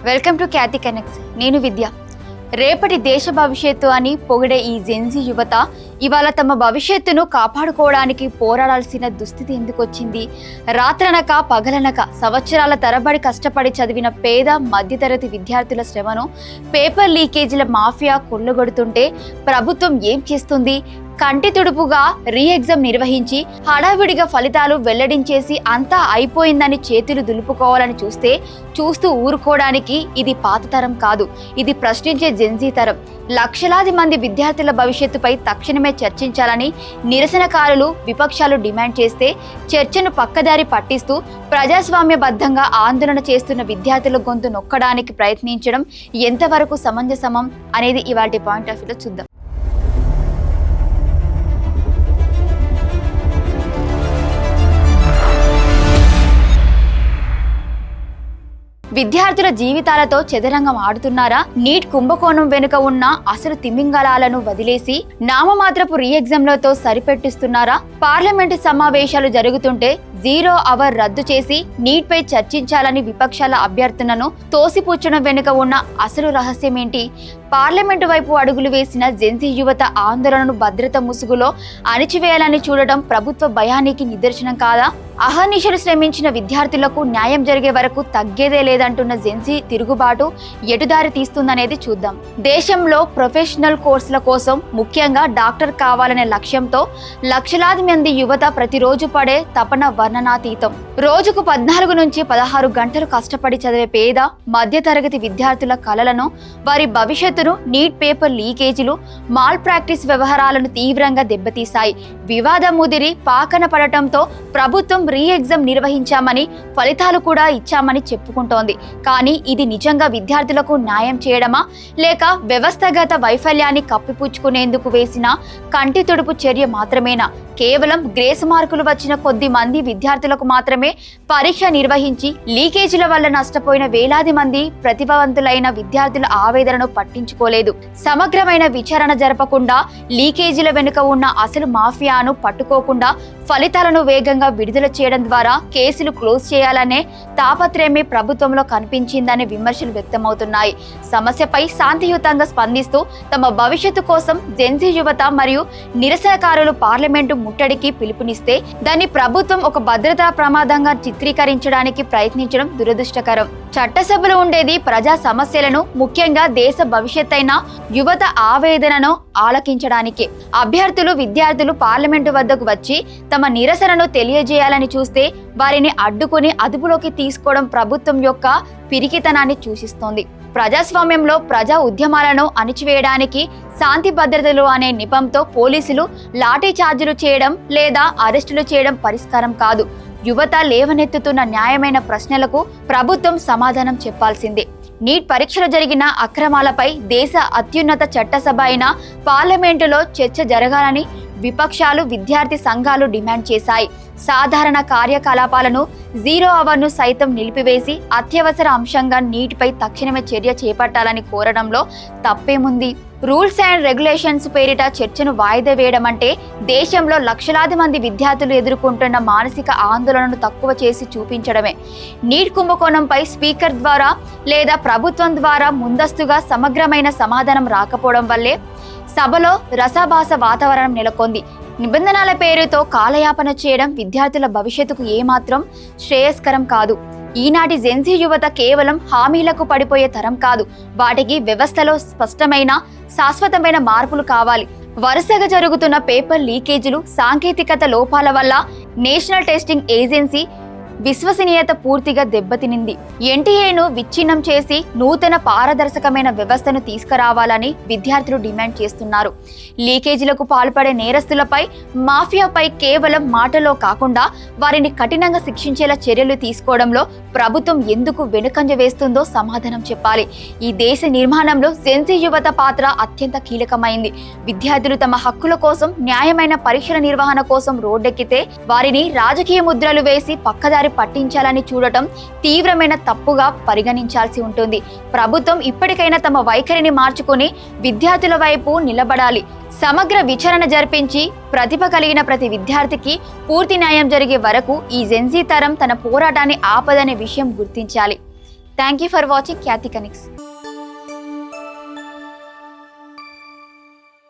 Welcome to Khyati connects. నేను విద్య. రేపటి దేశ భవిష్యత్తు అని పొగిడే ఈ జెన్జీ యువత ఇవాళ తమ భవిష్యత్తును కాపాడుకోవడానికి పోరాడాల్సిన దుస్థితి ఎందుకు వచ్చింది? రాత్రనక పగలనక సంవత్సరాల తరబడి కష్టపడి చదివిన పేద మధ్యతరగతి విద్యార్థుల శ్రమను పేపర్ లీకేజీల మాఫియా కొల్లగొడుతుంటే ప్రభుత్వం ఏం చేస్తుంది? కంటి తుడుపుగా రీ ఎగ్జామ్ నిర్వహించి హడావిడిగా ఫలితాలు వెల్లడించేసి అంతా అయిపోయిందని చేతులు దులుపుకోవాలని చూస్తూ ఊరుకోవడానికి ఇది పాత తరం కాదు, ఇది ప్రశ్నించే జెన్జీ తరం. లక్షలాది మంది విద్యార్థుల భవిష్యత్తుపై తక్షణమే చర్చించాలని నిరసనకారులు విపక్షాలు డిమాండ్ చేస్తే చర్చను పక్కదారి పట్టిస్తూ ప్రజాస్వామ్యబద్ధంగా ఆందోళన చేస్తున్న విద్యార్థుల గొంతు నొక్కడానికి ప్రయత్నించడం ఎంతవరకు సమంజసమం అనేది ఇవాల్టి పాయింట్ ఆఫ్ వ్యూలో చూద్దాం. విద్యార్థుల జీవితాలతో చదరంగం ఆడుతున్నారా? నీట్ కుంభకోణం వెనుక ఉన్న అసలు తిమింగళాలను వదిలేసి నామమాత్రపు రీ ఎగ్జామ్లతో సరిపెట్టిస్తున్నారా? పార్లమెంటు సమావేశాలు జరుగుతుంటే 0 అవర్ రద్దు చేసి నీట్ పై చర్చించాలని విపక్షాల అభ్యర్థనను తోసిపుచ్చడం వెనుక ఉన్న అసలు రహస్యం ఏంటి? పార్లమెంటు వైపు అడుగులు వేసిన జెన్జీ యువత ఆందోళనను భద్రత ముసుగులో అణిచివేయాలని చూడటం ప్రభుత్వ భయానికి నిదర్శనం కాదా? అహర్నిశలు శ్రమించిన విద్యార్థులకు న్యాయం జరిగే వరకు తగ్గేదే లేదంటున్న జెన్జీ తిరుగుబాటు ఎటుదారి తీస్తుందనేది చూద్దాం. దేశంలో ప్రొఫెషనల్ కోర్సుల కోసం ముఖ్యంగా డాక్టర్ కావాలనే లక్ష్యంతో లక్షలాది మంది యువత ప్రతిరోజు పడే తపన వర్ణనాతీతం. రోజుకు 14 నుంచి 16 గంటలు కష్టపడి చదివే పేద మధ్యతరగతి విద్యార్థుల కలలను, వారి భవిష్యత్తును నీట్ పేపర్ లీకేజీలు, మాల్ ప్రాక్టీస్ వ్యవహారాలను తీవ్రంగా దెబ్బతీశాయి. వివాదం ముదిరి పాకన పడటంతో ప్రభుత్వం రీ ఎగ్జామ్ నిర్వహించామని, ఫలితాలు కూడా ఇచ్చామని చెప్పుకుంటోంది. కానీ ఇది నిజంగా విద్యార్థులకు న్యాయం చేయడమా, లేక వ్యవస్థగత వైఫల్యాన్ని కప్పిపుచ్చుకునేందుకు వేసిన కంటి తుడుపు చర్య మాత్రమేనా? కేవలం గ్రేస్ మార్కులు వచ్చిన కొద్ది మంది విద్యార్థులకు మాత్రమే పరీక్ష నిర్వహించి లీకేజీల వల్ల నష్టపోయిన వేలాది మంది ప్రతిభావంతులైన విద్యార్థుల ఆవేదనను పట్టించుకోలేదు. సమగ్రమైన విచారణ జరపకుండా, లీకేజీల వెనుక ఉన్న అసలు మాఫియాను పట్టుకోకుండా ఫలితాలను వేగంగా విడుదల చేయడం ద్వారా కేసులు క్లోజ్ చేయాలనే తాపత్రయమే ప్రభుత్వంలో కనిపించిందనే విమర్శలు వ్యక్తమవుతున్నాయి. సమస్యపై శాంతియుతంగా స్పందిస్తూ తమ భవిష్యత్తు కోసం జెన్జీ యువత మరియు నిరసనకారులు పార్లమెంటు ముట్టడికి పిలుపునిస్తే దాన్ని ప్రభుత్వం ఒక భద్రతా ప్రమాదంగా చిత్రీకరించడానికి ప్రయత్నించడం దురదృష్టకరం. చట్టసభలో ఉండేది ప్రజా సమస్యలను, ముఖ్యంగా దేశ భవిష్యత్తైన యువత ఆవేదనను ఆలకించడానికి. అభ్యర్థులు, విద్యార్థులు పార్లమెంటు వద్దకు వచ్చి తమ నిరసనను తెలియజేయాలని చూస్తే వారిని అడ్డుకుని అదుపులోకి తీసుకోవడం ప్రభుత్వం యొక్క పిరికితనాన్ని సూచిస్తోంది. ప్రజాస్వామ్యంలో ప్రజా ఉద్యమాలను అణిచివేయడానికి శాంతి భద్రతలు అనే నిపంతో పోలీసులు లాఠీ చార్జీలు చేయడం లేదా అరెస్టులు చేయడం పరిష్కారం కాదు. యువత లేవనెత్తుతున్న న్యాయమైన ప్రశ్నలకు ప్రభుత్వం సమాధానం చెప్పాల్సిందే. నీట్ పరీక్షలు జరిగిన అక్రమాలపై దేశ అత్యున్నత చట్టసభ అయిన పార్లమెంటులో చర్చ జరగాలని విపక్షాలు, విద్యార్థి సంఘాలు డిమాండ్ చేశాయి. సాధారణ కార్యకలాపాలను 0 అవర్ను సైతం నిలిపివేసి అత్యవసర అంశంగా నీటిపై తక్షణమే చర్య చేపట్టాలని కోరడంలో తప్పేముంది? రూల్స్ అండ్ రెగ్యులేషన్స్ పేరిట చర్చను వాయిదా వేయడం అంటే దేశంలో లక్షలాది మంది విద్యార్థులు ఎదుర్కొంటున్న మానసిక ఆందోళనను తక్కువ చేసి చూపించడమే. నీట్ కుంభకోణంపై స్పీకర్ ద్వారా లేదా ప్రభుత్వం ద్వారా ముందస్తుగా సమగ్రమైన సమాధానం రాకపోవడం వల్లే సభలో రసాభాస వాతావరణం నెలకొంది. నిబంధనల పేరుతో కాలయాపన చేయడం విద్యార్థుల భవిష్యత్తుకు ఏమాత్రం శ్రేయస్కరం కాదు. ఈనాటి జెన్జీ యువత కేవలం హామీలకు పడిపోయే తరం కాదు. వాటికి వ్యవస్థలో స్పష్టమైన, శాశ్వతమైన మార్పులు కావాలి. వరుసగా జరుగుతున్న పేపర్ లీకేజీలు, సాంకేతికత లోపాల వల్ల నేషనల్ టెస్టింగ్ ఏజెన్సీ విశ్వసనీయత పూర్తిగా దెబ్బతినింది. ఎన్టీఏను విచ్ఛిన్నం చేసి నూతన పారదర్శకమైన వ్యవస్థను తీసుకురావాలని విద్యార్థులు డిమాండ్ చేస్తున్నారు. లీకేజీలకు పాల్పడే నేరస్తులపై, మాఫియాపై కేవలం మాటలో కాకుండా వారిని కఠినంగా శిక్షించేలా చర్యలు తీసుకోవడంలో ప్రభుత్వం ఎందుకు వెనుకంజ వేస్తుందో సమాధానం చెప్పాలి. ఈ దేశ నిర్మాణంలో జెన్జీ యువత పాత్ర అత్యంత కీలకమైంది. విద్యార్థులు తమ హక్కుల కోసం, న్యాయమైన పరీక్షల నిర్వహణ కోసం రోడ్డెక్కితే వారిని రాజకీయ ముద్రలు వేసి పక్కదారి పట్టించాలని చూడటం తీవ్రమైన తప్పుగా పరిగణించాల్సి ఉంటుంది. ప్రభుత్వం ఇప్పటికైనా తమ వైఖరిని మార్చుకొని విద్యార్థుల వైపు నిలబడాలి. సమగ్ర విచారణ జరిపించి ప్రతిభ కలిగిన ప్రతి విద్యార్థికి పూర్తి న్యాయం జరిగే వరకు ఈ జెన్జీ తరం తన పోరాటాన్ని ఆపదనే విషయం గుర్తించాలి. Thank you for watching Khyathi కనిక్స్.